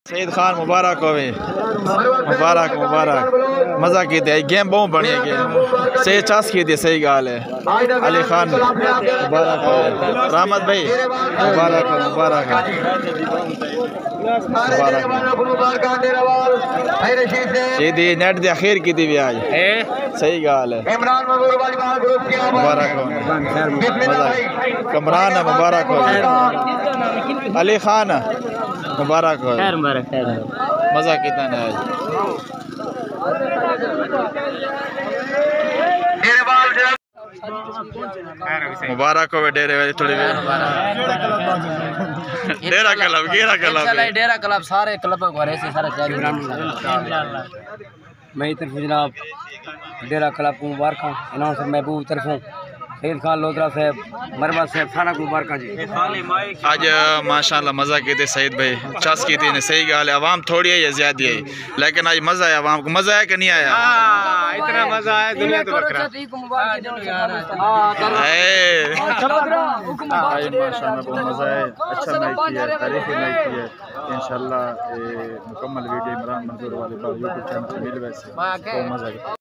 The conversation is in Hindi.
सईद खान मुबारक होवे, मुबारक मुबारक। मज़ा की थी गेम बहुत बढ़िया गेम सही चस की थी। सही गाल है। अली खान मुबारक हो, रहमत भाई मुबारक हो, मुबारक हो, सीधी नेट दे अखीर की थी भी आज। सही गाल है। मुबारक हो कमरान है, मुबारक हो। अली खान मुबारक हो, मज़ा कितना है आज। मुबारक हो डेरे वाली थोड़ी डेरा क्लब डेरा क्लब सारे क्लब से सारे मैं तरफ जनाब डेरा क्लब को मुबारक अनाउंसर महबूब तरफों सईद खान लोधरा साहब मरवा साहब सारा को मुबारक जी। आज माशाल्लाह मज़ा की थे सईद भाई चस की थी। सही गाल है। आवाम थोड़ी है या ज़्यादा है, लेकिन आज मज़ा आया। आवाम को मज़ा आया कि नहीं आया? इतना मज़ा आया दुनिया तो बकरा। माशाल्लाह बहुत मज़ा है। अच्छा मैच किया, तारीखी मैच किया। इंशाल्लाह मुकम्मल वीडियो इमरान मंजूर वाले यूट्यूब चैनल पर मिल वैसे बहुत मज़ा